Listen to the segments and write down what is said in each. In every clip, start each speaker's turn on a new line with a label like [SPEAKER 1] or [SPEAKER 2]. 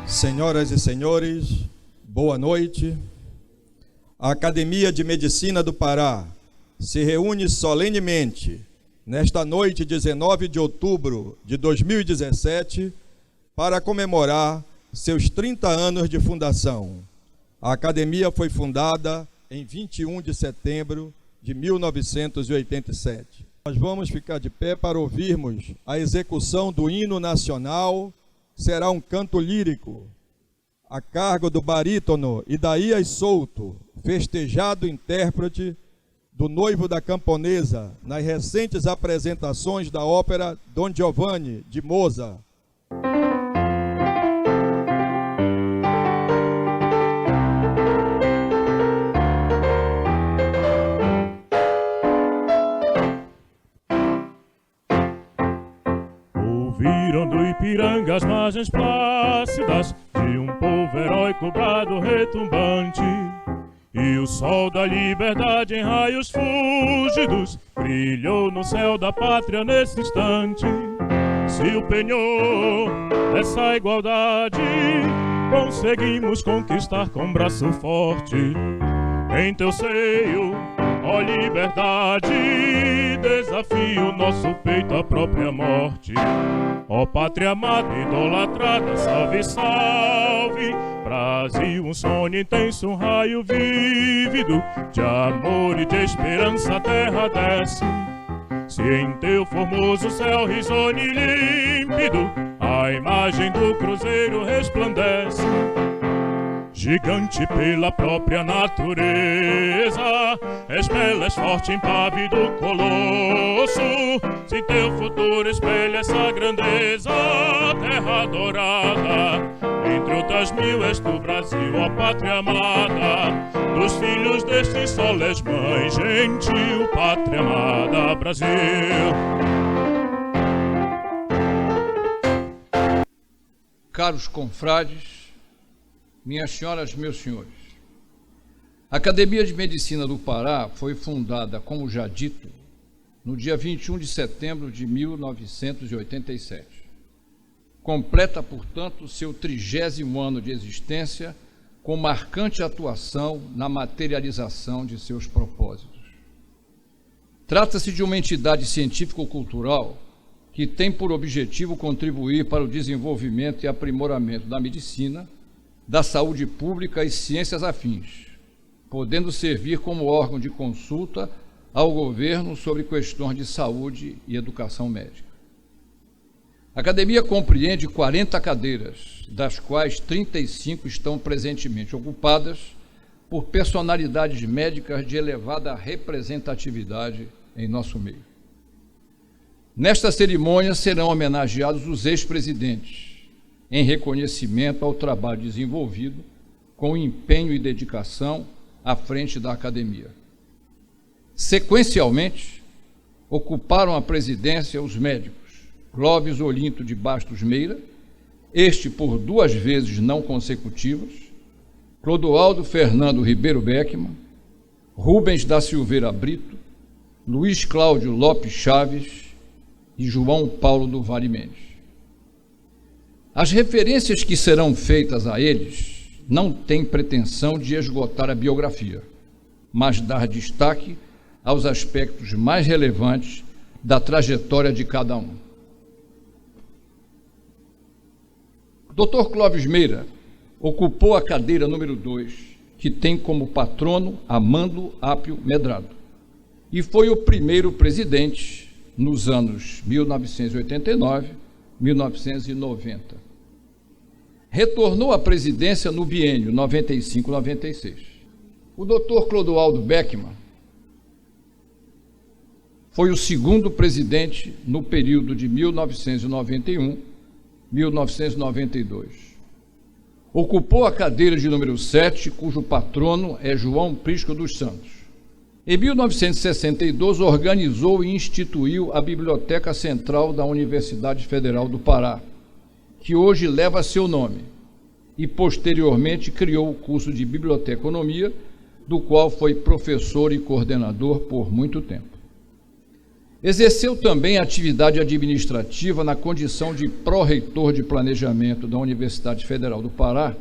[SPEAKER 1] Senhoras e senhores, boa noite. A Academia de Medicina do Pará se reúne solenemente nesta noite, 19 de outubro de 2017, para comemorar seus 30 anos de fundação. A Academia foi fundada em 21 de setembro de 1987. Nós vamos ficar de pé para ouvirmos a execução do hino nacional. Será um canto lírico, a cargo do barítono Idaías Souto, festejado intérprete do Noivo da Camponesa, nas recentes apresentações da ópera Don Giovanni, de Mozart.
[SPEAKER 2] Ouviram do Ipiranga as margens plácidas de um povo heróico brado retumbante, e o sol da liberdade em raios fúlgidos brilhou no céu da pátria nesse instante. Se o penhor dessa igualdade conseguimos conquistar com braço forte, em teu seio, ó liberdade, desafio nosso peito à própria morte. Ó pátria amada, idolatrada, salve, salve, Brasil, um sonho intenso, um raio vívido, de amor e de esperança a terra desce. Se em teu formoso céu risonho e límpido a imagem do cruzeiro resplandece, gigante pela própria natureza, és bela, és forte, impávido colosso. Se teu futuro espelha essa grandeza, terra dourada, entre outras mil és tu, Brasil, ó pátria amada. Dos filhos deste sol és mãe gentil, pátria amada, Brasil.
[SPEAKER 3] Caros confrades, minhas senhoras, meus senhores, a Academia de Medicina do Pará foi fundada, como já dito, no dia 21 de setembro de 1987. Completa, portanto, seu 30º ano de existência, com marcante atuação na materialização de seus propósitos. Trata-se de uma entidade científico-cultural que tem por objetivo contribuir para o desenvolvimento e aprimoramento da medicina, da saúde pública e ciências afins, podendo servir como órgão de consulta ao governo sobre questões de saúde e educação médica. A Academia compreende 40 cadeiras, das quais 35 estão presentemente ocupadas por personalidades médicas de elevada representatividade em nosso meio. Nesta cerimônia serão homenageados os ex-presidentes, em reconhecimento ao trabalho desenvolvido com empenho e dedicação à frente da Academia. Sequencialmente, ocuparam a presidência os médicos Clóvis Olinto de Bastos Meira, este por 2 vezes não consecutivas, Clodoaldo Fernando Ribeiro Beckmann, Rubens da Silveira Brito, Luiz Cláudio Lopes Chaves e João Paulo do Vale Mendes. As referências que serão feitas a eles não têm pretensão de esgotar a biografia, mas dar destaque aos aspectos mais relevantes da trajetória de cada um. Dr. Clóvis Meira ocupou a cadeira número 2, que tem como patrono Amando Apio Medrado, e foi o primeiro presidente nos anos 1989 e 1990. Retornou à presidência no biênio 95-96. O Dr. Clodoaldo Beckmann foi o segundo presidente no período de 1991-1992. Ocupou a cadeira de número 7, cujo patrono é João Prisco dos Santos. Em 1962, organizou e instituiu a Biblioteca Central da Universidade Federal do Pará, que hoje leva seu nome, e posteriormente criou o curso de Biblioteconomia, do qual foi professor e coordenador por muito tempo. Exerceu também atividade administrativa na condição de pró-reitor de planejamento da Universidade Federal do Pará,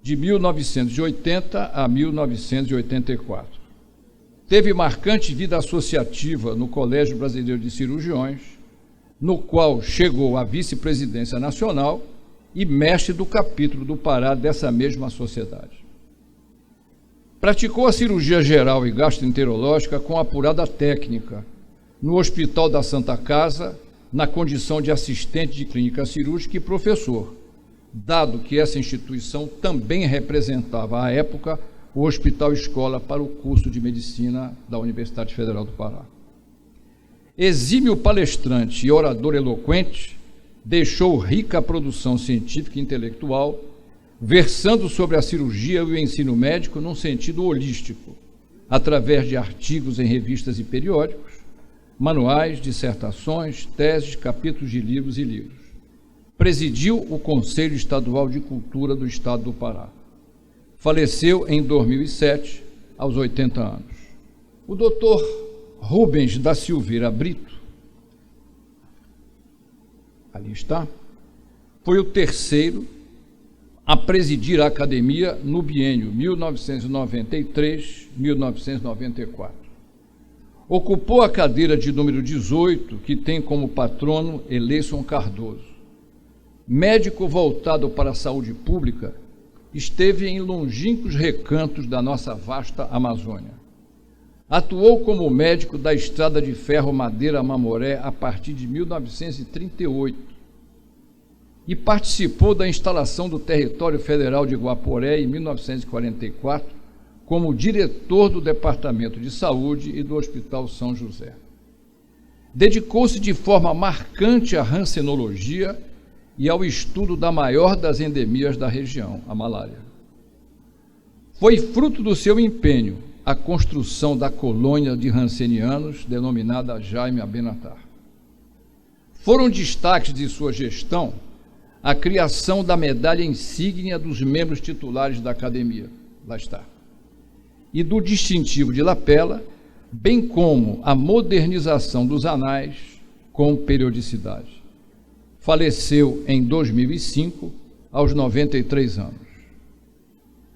[SPEAKER 3] de 1980 a 1984. Teve marcante vida associativa no Colégio Brasileiro de Cirurgiões, no qual chegou à vice-presidência nacional e mestre do capítulo do Pará dessa mesma sociedade. Praticou a cirurgia geral e gastroenterológica com apurada técnica no Hospital da Santa Casa, na condição de assistente de clínica cirúrgica e professor, dado que essa instituição também representava, à época, o Hospital Escola para o curso de Medicina da Universidade Federal do Pará. Exímio palestrante e orador eloquente, deixou rica produção científica e intelectual, versando sobre a cirurgia e o ensino médico num sentido holístico, através de artigos em revistas e periódicos, manuais, dissertações, teses, capítulos de livros e livros. Presidiu o Conselho Estadual de Cultura do Estado do Pará. Faleceu em 2007, aos 80 anos. O doutor Rubens da Silveira Brito, ali está, foi o terceiro a presidir a academia no biênio 1993-1994. Ocupou a cadeira de número 18, que tem como patrono Eleison Cardoso. Médico voltado para a saúde pública, esteve em longínquos recantos da nossa vasta Amazônia. Atuou como médico da Estrada de Ferro Madeira Mamoré a partir de 1938 e participou da instalação do Território Federal de Guaporé em 1944 como diretor do Departamento de Saúde e do Hospital São José. Dedicou-se de forma marcante à rancenologia e ao estudo da maior das endemias da região, a malária. Foi fruto do seu empenho a construção da colônia de rancenianos, denominada Jaime Abenatar. Foram destaques de sua gestão a criação da medalha insígnia dos membros titulares da academia, lá está, e do distintivo de lapela, bem como a modernização dos anais com periodicidade. Faleceu em 2005, aos 93 anos.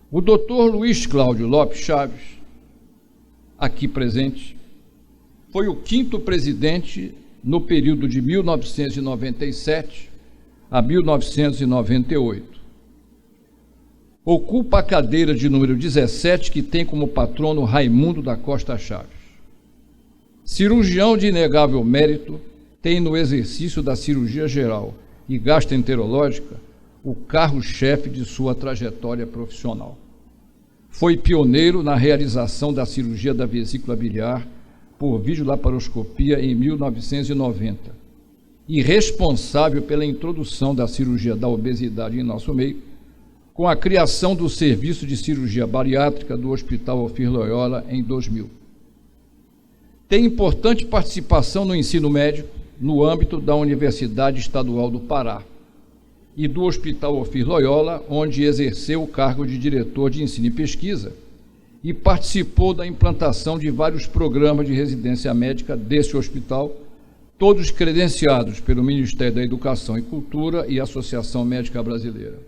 [SPEAKER 3] O doutor Luiz Cláudio Lopes Chaves, aqui presente, foi o 5º presidente no período de 1997 a 1998. Ocupa a cadeira de número 17, que tem como patrono Raimundo da Costa Chaves. Cirurgião de inegável mérito, tem no exercício da cirurgia geral e gastroenterológica o carro-chefe de sua trajetória profissional. Foi pioneiro na realização da cirurgia da vesícula biliar por videolaparoscopia em 1990 e responsável pela introdução da cirurgia da obesidade em nosso meio, com a criação do Serviço de Cirurgia Bariátrica do Hospital Ofir Loyola em 2000. Tem importante participação no ensino médico no âmbito da Universidade Estadual do Pará e do Hospital Ofir Loyola, onde exerceu o cargo de diretor de ensino e pesquisa e participou da implantação de vários programas de residência médica desse hospital, todos credenciados pelo Ministério da Educação e Cultura e Associação Médica Brasileira.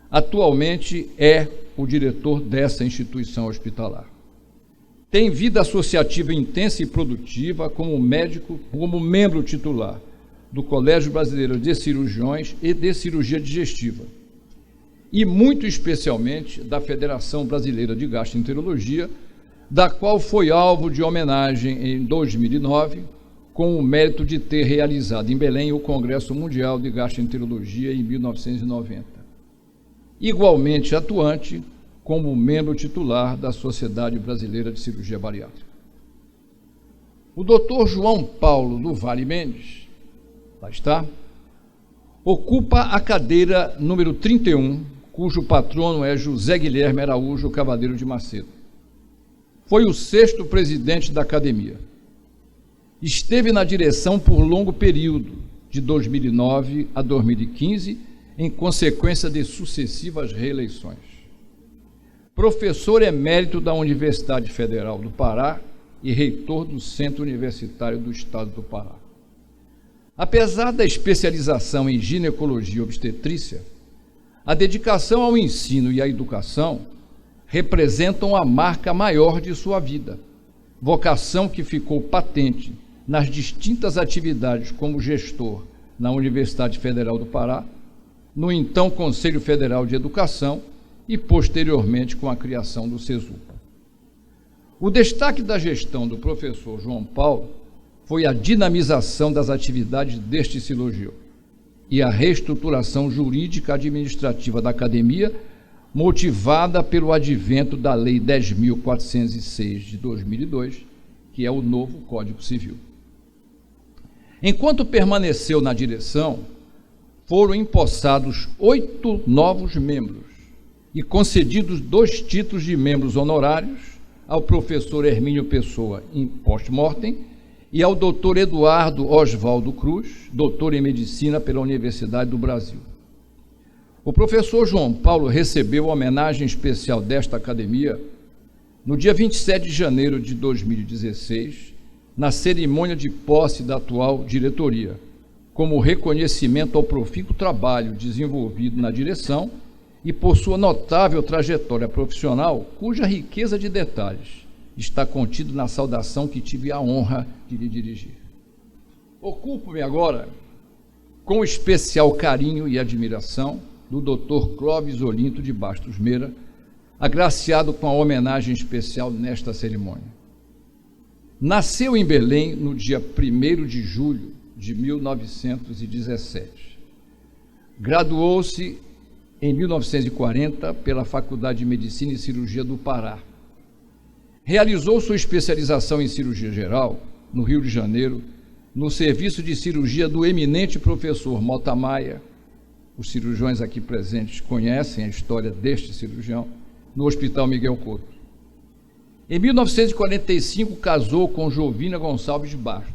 [SPEAKER 3] Atualmente é o diretor dessa instituição hospitalar. Tem vida associativa intensa e produtiva como médico, como membro titular do Colégio Brasileiro de Cirurgiões e de Cirurgia Digestiva, e muito especialmente da Federação Brasileira de Gastroenterologia, da qual foi alvo de homenagem em 2009, com o mérito de ter realizado em Belém o Congresso Mundial de Gastroenterologia em 1990. Igualmente atuante como membro titular da Sociedade Brasileira de Cirurgia Bariátrica. O Dr. João Paulo do Vale Mendes, lá está, ocupa a cadeira número 31, cujo patrono é José Guilherme Araújo Cavaleiro de Macedo. Foi o 6º presidente da academia. Esteve na direção por longo período, de 2009 a 2015, em consequência de sucessivas reeleições. Professor emérito da Universidade Federal do Pará, e reitor do Centro Universitário do Estado do Pará. Apesar da especialização em ginecologia e obstetrícia, a dedicação ao ensino e à educação representam a marca maior de sua vida, vocação que ficou patente nas distintas atividades como gestor na Universidade Federal do Pará, no então Conselho Federal de Educação e, posteriormente, com a criação do CESUPA. O destaque da gestão do professor João Paulo foi a dinamização das atividades deste silogio e a reestruturação jurídica administrativa da academia, motivada pelo advento da Lei 10.406 de 2002, que é o novo Código Civil. Enquanto permaneceu na direção, foram empossados 8 novos membros e concedidos 2 títulos de membros honorários ao professor Hermínio Pessoa em post-mortem e ao doutor Eduardo Oswaldo Cruz, doutor em Medicina pela Universidade do Brasil. O professor João Paulo recebeu a homenagem especial desta academia no dia 27 de janeiro de 2016, na cerimônia de posse da atual diretoria, como reconhecimento ao profícuo trabalho desenvolvido na direção e por sua notável trajetória profissional, cuja riqueza de detalhes está contido na saudação que tive a honra de lhe dirigir. Ocupo-me agora, com especial carinho e admiração, do Dr. Clóvis Olinto de Bastos Meira, agraciado com a homenagem especial nesta cerimônia. Nasceu em Belém no dia 1º de julho de 1917. Graduou-se em 1940 pela Faculdade de Medicina e Cirurgia do Pará. Realizou sua especialização em cirurgia geral, no Rio de Janeiro, no serviço de cirurgia do eminente professor Mota Maia. Os cirurgiões aqui presentes conhecem a história deste cirurgião, no Hospital Miguel Couto. Em 1945, casou com Jovina Gonçalves Bastos,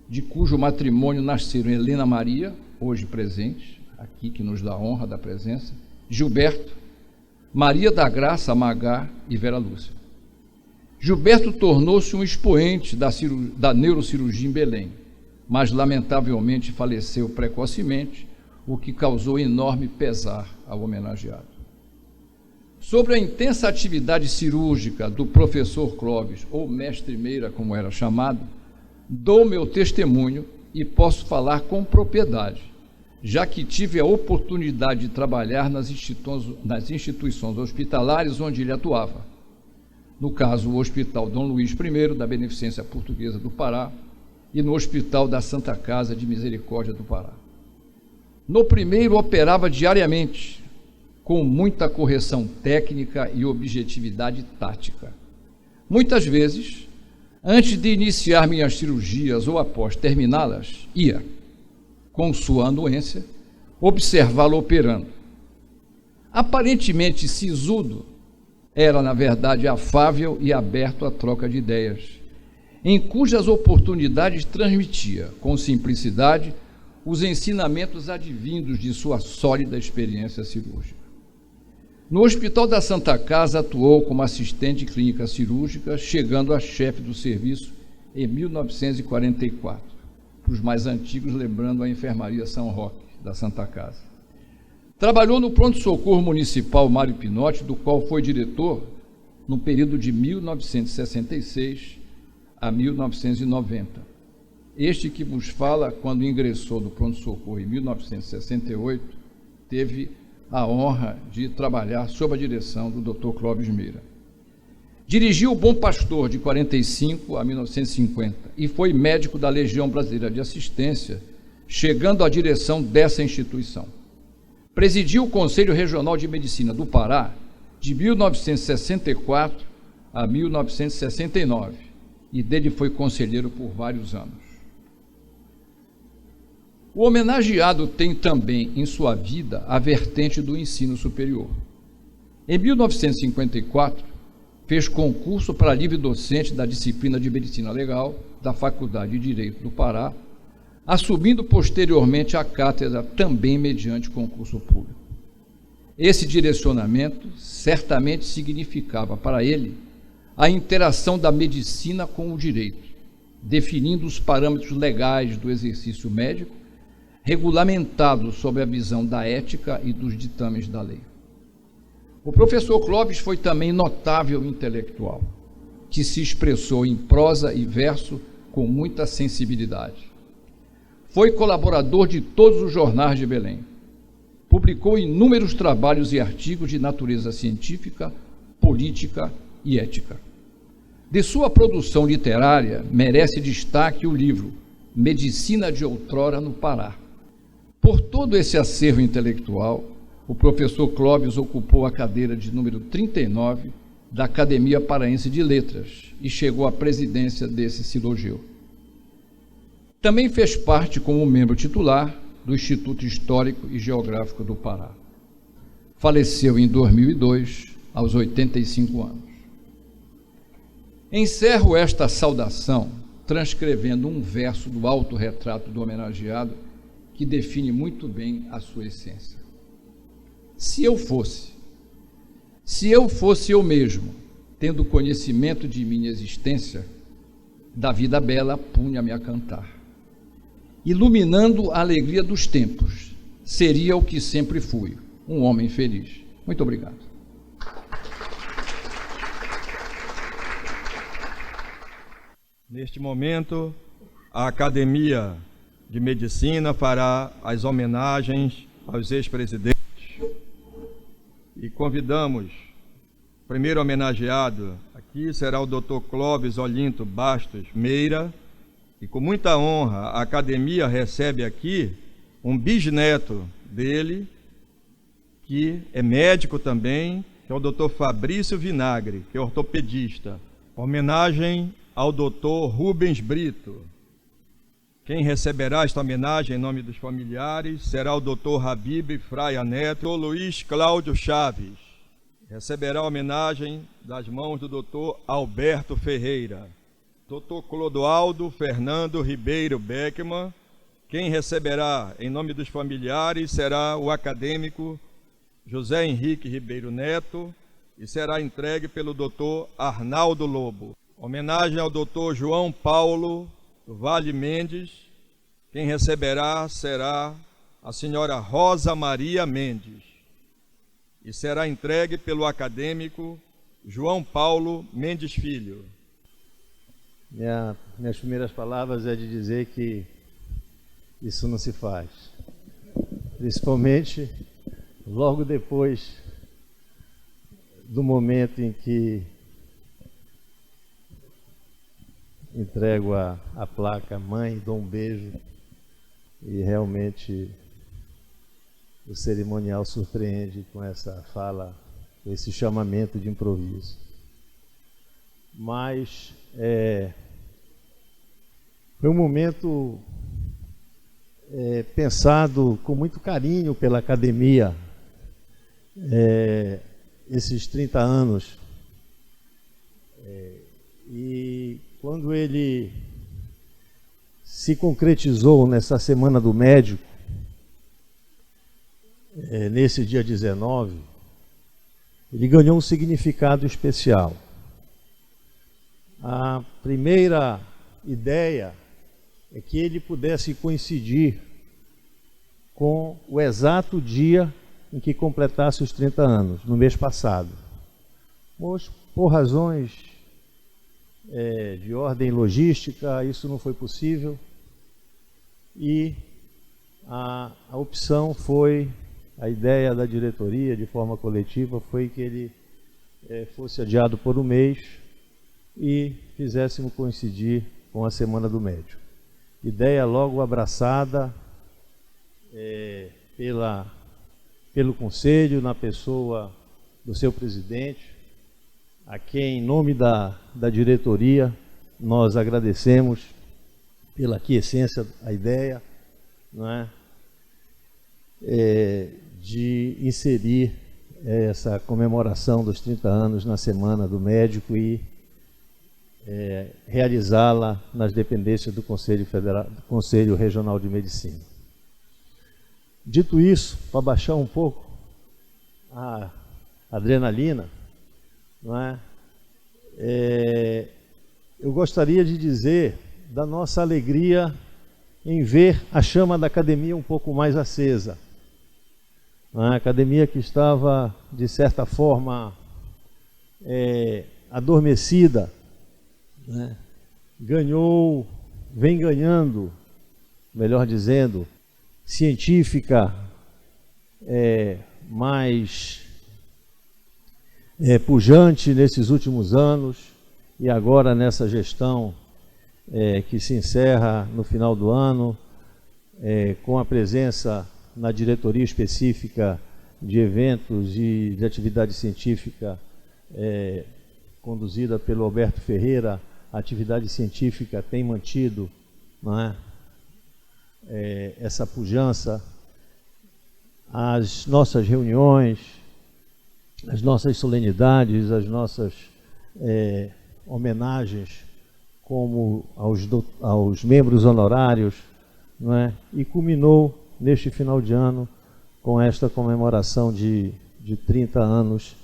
[SPEAKER 3] de cujo matrimônio nasceram Helena Maria, hoje presente, aqui que nos dá a honra da presença, Gilberto, Maria da Graça Magá e Vera Lúcia. Gilberto tornou-se um expoente da neurocirurgia em Belém, mas lamentavelmente faleceu precocemente, o que causou enorme pesar ao homenageado. Sobre a intensa atividade cirúrgica do professor Clóvis, ou mestre Meira, como era chamado, dou meu testemunho e posso falar com propriedade, já que tive a oportunidade de trabalhar nas instituições hospitalares onde ele atuava. No caso, o Hospital Dom Luís I, da Beneficência Portuguesa do Pará, e no Hospital da Santa Casa de Misericórdia do Pará. No primeiro, operava diariamente, com muita correção técnica e objetividade tática. Muitas vezes, antes de iniciar minhas cirurgias ou após terminá-las, ia, com sua anuência, observá-lo operando. Aparentemente sisudo, era, na verdade, afável e aberto à troca de ideias, em cujas oportunidades transmitia, com simplicidade, os ensinamentos advindos de sua sólida experiência cirúrgica. No Hospital da Santa Casa, atuou como assistente de clínica cirúrgica, chegando a chefe do serviço em 1944, para os mais antigos, lembrando a Enfermaria São Roque, da Santa Casa. Trabalhou no pronto-socorro municipal Mário Pinotti, do qual foi diretor no período de 1966 a 1990. Este que vos fala, quando ingressou no pronto-socorro em 1968, teve a honra de trabalhar sob a direção do Dr. Clóvis Meira. Dirigiu o Bom Pastor de 45 a 1950 e foi médico da Legião Brasileira de Assistência, chegando à direção dessa instituição. Presidiu o Conselho Regional de Medicina do Pará de 1964 a 1969 e dele foi conselheiro por vários anos. O homenageado tem também em sua vida a vertente do ensino superior. Em 1954, fez concurso para livre docente da disciplina de Medicina Legal da Faculdade de Direito do Pará, assumindo posteriormente a cátedra também mediante concurso público. Esse direcionamento certamente significava para ele a interação da medicina com o direito, definindo os parâmetros legais do exercício médico, regulamentados sob a visão da ética e dos ditames da lei. O professor Clóvis foi também notável intelectual, que se expressou em prosa e verso com muita sensibilidade. Foi colaborador de todos os jornais de Belém. Publicou inúmeros trabalhos e artigos de natureza científica, política e ética. De sua produção literária, merece destaque o livro Medicina de Outrora no Pará. Por todo esse acervo intelectual, o professor Clóvis ocupou a cadeira de número 39 da Academia Paraense de Letras e chegou à presidência desse silogeu. Também fez parte como membro titular do Instituto Histórico e Geográfico do Pará. Faleceu em 2002, aos 85 anos. Encerro esta saudação transcrevendo um verso do autorretrato do homenageado que define muito bem a sua essência. Se eu fosse eu mesmo, tendo conhecimento de minha existência, da vida bela punha-me a cantar. Iluminando a alegria dos tempos, seria o que sempre fui, um homem feliz. Muito obrigado.
[SPEAKER 1] Neste momento, a Academia de Medicina fará as homenagens aos ex-presidentes e convidamos, o primeiro homenageado aqui será o Dr. Clóvis Olinto Bastos Meira, e com muita honra a Academia recebe aqui um bisneto dele, que é médico também, que é o Dr. Fabrício Vinagre, que é ortopedista. Homenagem ao Dr. Rubens Brito. Quem receberá esta homenagem em nome dos familiares será o Dr. Habib Fraia Neto, o Luiz Cláudio Chaves. Receberá a homenagem das mãos do Dr. Alberto Ferreira. Dr. Clodoaldo Fernando Ribeiro Beckman. Quem receberá em nome dos familiares será o acadêmico José Henrique Ribeiro Neto e será entregue pelo Dr. Arnaldo Lobo. Homenagem ao Dr. João Paulo Vale Mendes. Quem receberá será a senhora Rosa Maria Mendes e será entregue pelo acadêmico João Paulo Mendes Filho.
[SPEAKER 4] Minhas primeiras palavras é de dizer que isso não se faz, principalmente logo depois do momento em que entrego a placa Mãe, dou um beijo e realmente o cerimonial surpreende com essa fala, com esse chamamento de improviso. Mas foi um momento pensado com muito carinho pela academia, esses 30 anos. E quando ele se concretizou nessa Semana do Médico, nesse dia 19, ele ganhou um significado especial. A primeira ideia é que ele pudesse coincidir com o exato dia em que completasse os 30 anos, no mês passado. Mas, por razões de ordem logística, isso não foi possível e a opção foi, a ideia da diretoria de forma coletiva foi que ele fosse adiado por um mês e fizéssemos coincidir com a Semana do Médico. Ideia logo abraçada pelo Conselho, na pessoa do seu presidente, a quem, em nome da diretoria, nós agradecemos pela aquiescência à ideia, não é? De inserir essa comemoração dos 30 anos na Semana do Médico e realizá-la nas dependências do Conselho Federal, do Conselho Regional de Medicina. Dito isso, para baixar um pouco a adrenalina, não é? eu gostaria de dizer da nossa alegria em ver a chama da academia um pouco mais acesa. A academia que estava, de certa forma, adormecida, né? Vem ganhando, melhor dizendo, científica, mais pujante nesses últimos anos, e agora nessa gestão que se encerra no final do ano, com a presença na diretoria específica de eventos e de atividade científica conduzida pelo Alberto Ferreira. A atividade científica tem mantido, não é, essa pujança. As nossas reuniões, as nossas solenidades, as nossas homenagens como aos membros honorários, não é? E culminou neste final de ano com esta comemoração de 30 anos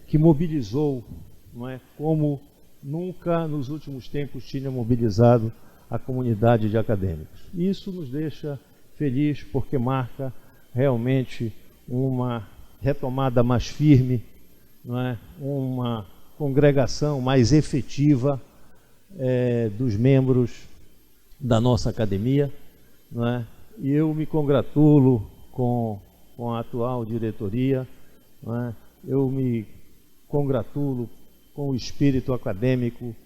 [SPEAKER 4] que mobilizou, não é, como nunca nos últimos tempos tinha mobilizado a comunidade de acadêmicos. Isso nos deixa feliz porque marca realmente uma retomada mais firme, não é? Uma congregação mais efetiva dos membros da nossa academia, não é? E eu me congratulo com a atual diretoria, não é? Eu me congratulo com o espírito acadêmico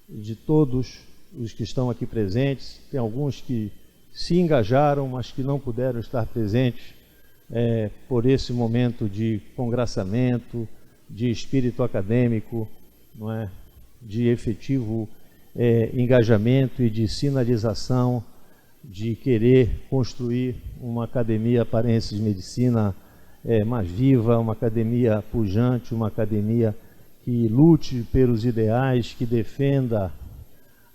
[SPEAKER 4] de todos os que estão aqui presentes. Tem alguns que se engajaram, mas que não puderam estar presentes por esse momento de congraçamento, de espírito acadêmico, não é? De efetivo engajamento e de sinalização de querer construir uma academia paraense de medicina mais viva, uma academia pujante, uma academia que lute pelos ideais, que defenda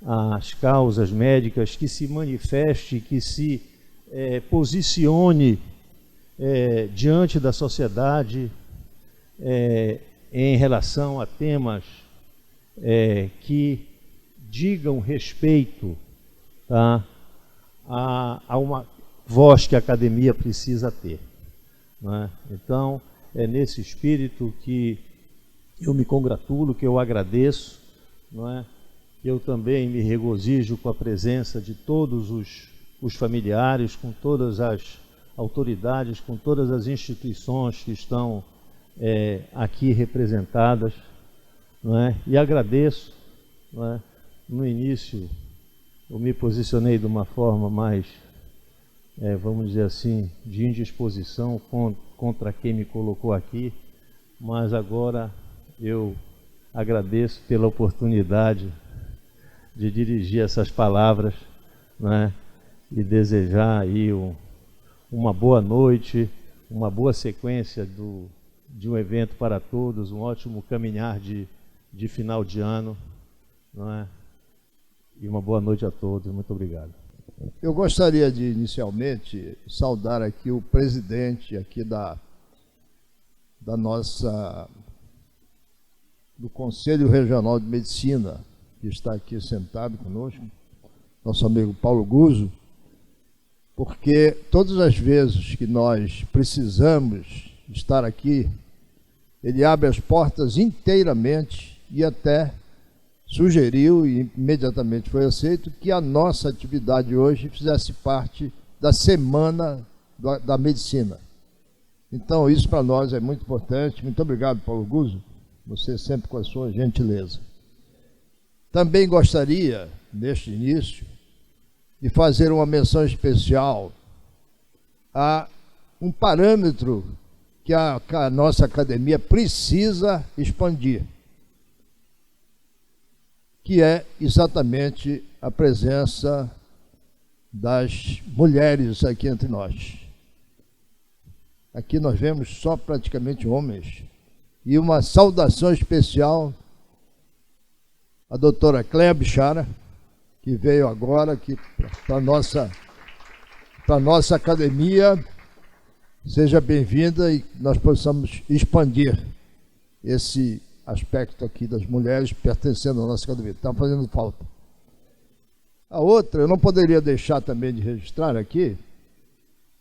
[SPEAKER 4] as causas médicas, que se manifeste, que se posicione diante da sociedade em relação a temas que digam respeito, tá, a uma voz que a academia precisa ter, não é? Então, é nesse espírito que eu me congratulo, que eu agradeço, não é? Eu também me regozijo com a presença de todos os familiares, com todas as autoridades, com todas as instituições que estão aqui representadas, não é? E agradeço, não é? No início eu me posicionei de uma forma mais, vamos dizer assim, de indisposição contra quem me colocou aqui, mas agora eu agradeço pela oportunidade de dirigir essas palavras, né, e desejar aí uma boa noite, uma boa sequência de um evento para todos, um ótimo caminhar de final de ano, não é? E uma boa noite a todos. Muito obrigado.
[SPEAKER 5] Eu gostaria de, inicialmente, saudar aqui o presidente aqui do Conselho Regional de Medicina, que está aqui sentado conosco, nosso amigo Paulo Guzzo, porque todas as vezes que nós precisamos estar aqui, ele abre as portas inteiramente e até sugeriu, e imediatamente foi aceito, que a nossa atividade hoje fizesse parte da Semana da Medicina. Então, isso para nós é muito importante. Muito obrigado, Paulo Guzzo, você sempre com a sua gentileza. Também gostaria, neste início, de fazer uma menção especial a um parâmetro que a nossa academia precisa expandir, que é exatamente a presença das mulheres aqui entre nós. Aqui nós vemos só praticamente homens. E uma saudação especial à doutora Cléia Bichara, que veio agora para a nossa academia. Seja bem-vinda e nós possamos expandir esse aspecto aqui das mulheres pertencendo à nossa academia. Está fazendo falta. A outra, eu não poderia deixar também de registrar aqui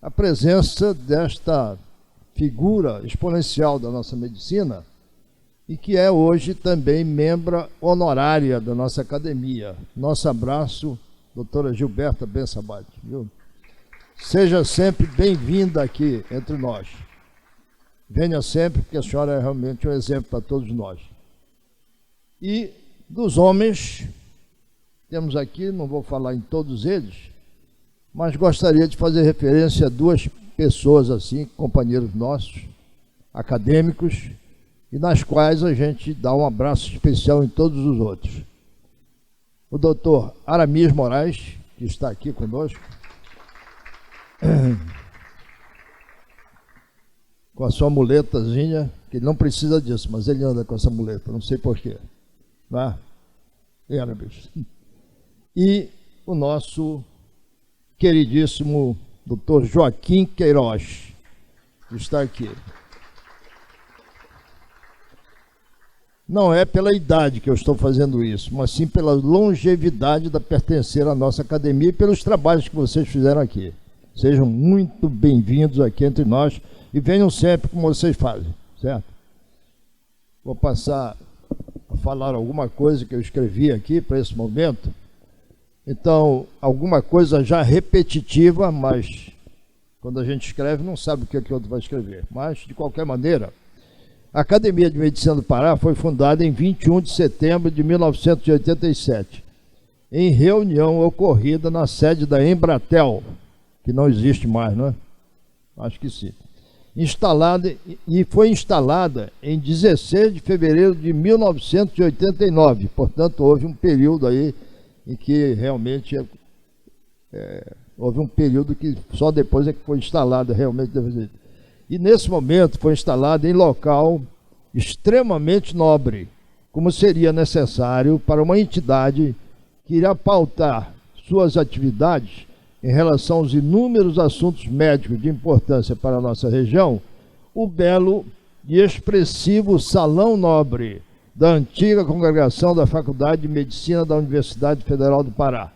[SPEAKER 5] a presença desta figura exponencial da nossa medicina e que é hoje também membro honorária da nossa academia. Nosso abraço, doutora Gilberta Bensabate. Seja sempre bem-vinda aqui entre nós. Venha sempre, porque a senhora é realmente um exemplo para todos nós. E dos homens, temos aqui, não vou falar em todos eles, mas gostaria de fazer referência a duas pessoas assim, companheiros nossos, acadêmicos, e nas quais a gente dá um abraço especial em todos os outros. O doutor Aramis Moraes, que está aqui conosco, com a sua muletazinha, que ele não precisa disso, mas ele anda com essa muleta, não sei porquê. Tá? E o nosso queridíssimo doutor Joaquim Queiroz, que está aqui. Não é pela idade que eu estou fazendo isso, mas sim pela longevidade da pertencer à nossa academia e pelos trabalhos que vocês fizeram aqui. Sejam muito bem-vindos aqui entre nós e venham sempre como vocês fazem, certo? Vou passar a falar alguma coisa que eu escrevi aqui para esse momento. Então, alguma coisa já repetitiva, mas quando a gente escreve não sabe o que o outro vai escrever. Mas, de qualquer maneira, a Academia de Medicina do Pará foi fundada em 21 de setembro de 1987, em reunião ocorrida na sede da Embratel, que não existe mais, não é? Acho que sim. Foi instalada em 16 de fevereiro de 1989, portanto, houve um período aí em que realmente houve um período que só depois é que foi instalada realmente. E nesse momento foi instalada em local extremamente nobre, como seria necessário para uma entidade que irá pautar suas atividades em relação aos inúmeros assuntos médicos de importância para a nossa região, o belo e expressivo Salão Nobre da antiga congregação da Faculdade de Medicina da Universidade Federal do Pará.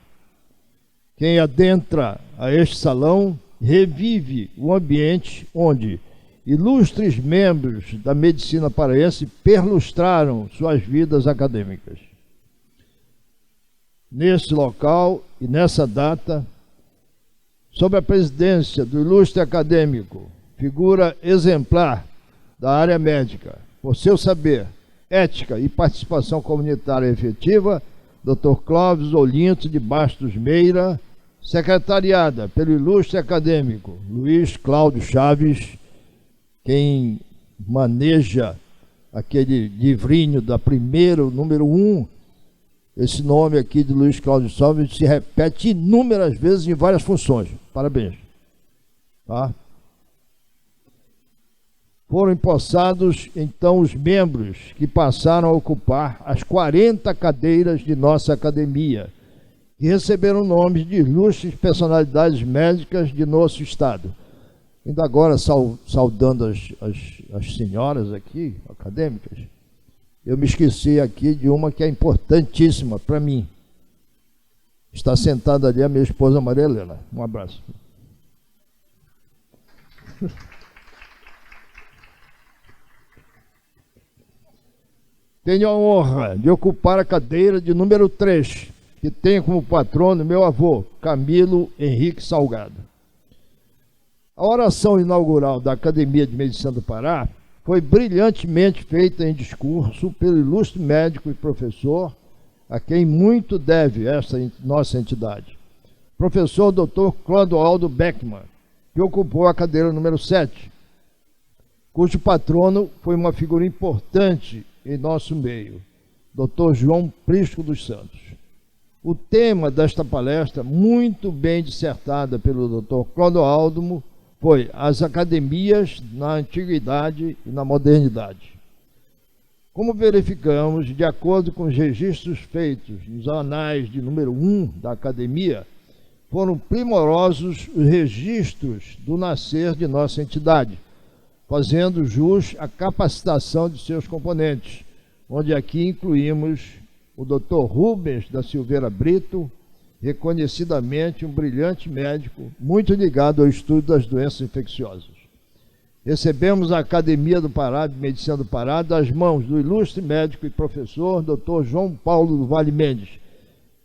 [SPEAKER 5] Quem adentra a este salão revive o ambiente onde ilustres membros da medicina paraense perlustraram suas vidas acadêmicas. Nesse local e nessa data, sob a presidência do ilustre acadêmico, figura exemplar da área médica, por seu saber, ética e participação comunitária efetiva, Dr. Clóvis Olinto de Bastos Meira, secretariada pelo ilustre acadêmico Luiz Cláudio Chaves, quem maneja aquele livrinho da primeiro, número 1, esse nome aqui de Luiz Cláudio Chaves se repete inúmeras vezes em várias funções. Parabéns. Tá? Foram empossados, então, os membros que passaram a ocupar as 40 cadeiras de nossa academia, que receberam nomes de ilustres personalidades médicas de nosso estado. Ainda agora, saudando as senhoras aqui, acadêmicas, eu me esqueci aqui de uma que é importantíssima para mim. Está sentada ali a minha esposa Maria Helena. Um abraço. Tenho a honra de ocupar a cadeira de número 3, que tem como patrono meu avô, Camilo Henrique Salgado. A oração inaugural da Academia de Medicina do Pará foi brilhantemente feita em discurso pelo ilustre médico e professor, a quem muito deve esta nossa entidade, professor Dr. Clodoaldo Beckmann, que ocupou a cadeira número 7, cujo patrono foi uma figura importante em nosso meio, Dr. João Prisco dos Santos. O tema desta palestra, muito bem dissertada pelo Dr. Clodoaldo, foi as academias na antiguidade e na modernidade. Como verificamos, de acordo com os registros feitos nos anais de número 1 da academia, foram primorosos os registros do nascer de nossa entidade, fazendo jus à capacitação de seus componentes, onde aqui incluímos o Dr. Rubens da Silveira Brito, reconhecidamente um brilhante médico, muito ligado ao estudo das doenças infecciosas. Recebemos a Academia do Pará, de Medicina do Pará, das mãos do ilustre médico e professor Dr. João Paulo do Vale Mendes,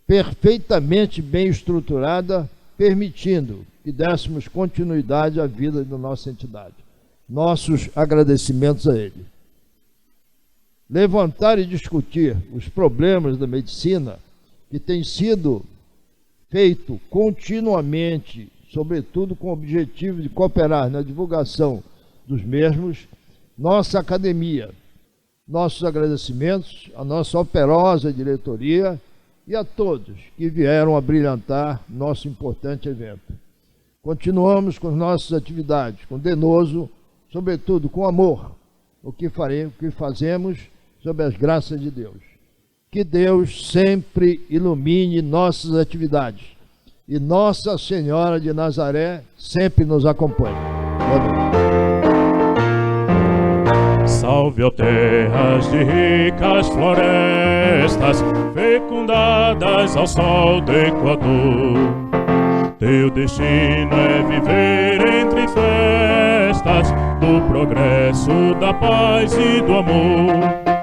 [SPEAKER 5] perfeitamente bem estruturada, permitindo que dessemos continuidade à vida da nossa entidade. Nossos agradecimentos a ele. Levantar e discutir os problemas da medicina, que tem sido feito continuamente, sobretudo com o objetivo de cooperar na divulgação dos mesmos, nossa academia, nossos agradecimentos à nossa operosa diretoria e a todos que vieram a brilhantar nosso importante evento. Continuamos com nossas atividades, com denoso, sobretudo com amor, o que fazemos sob as graças de Deus. Que Deus sempre ilumine nossas atividades e Nossa Senhora de Nazaré sempre nos acompanhe. Boa noite.
[SPEAKER 2] Salve, ó terras de ricas florestas, fecundadas ao sol do Equador. Teu destino é viver entre festas do progresso, da paz e do amor.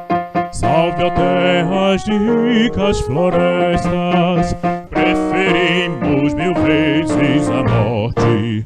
[SPEAKER 2] Salve, ó terras de ricas florestas, preferimos 1000 vezes a morte.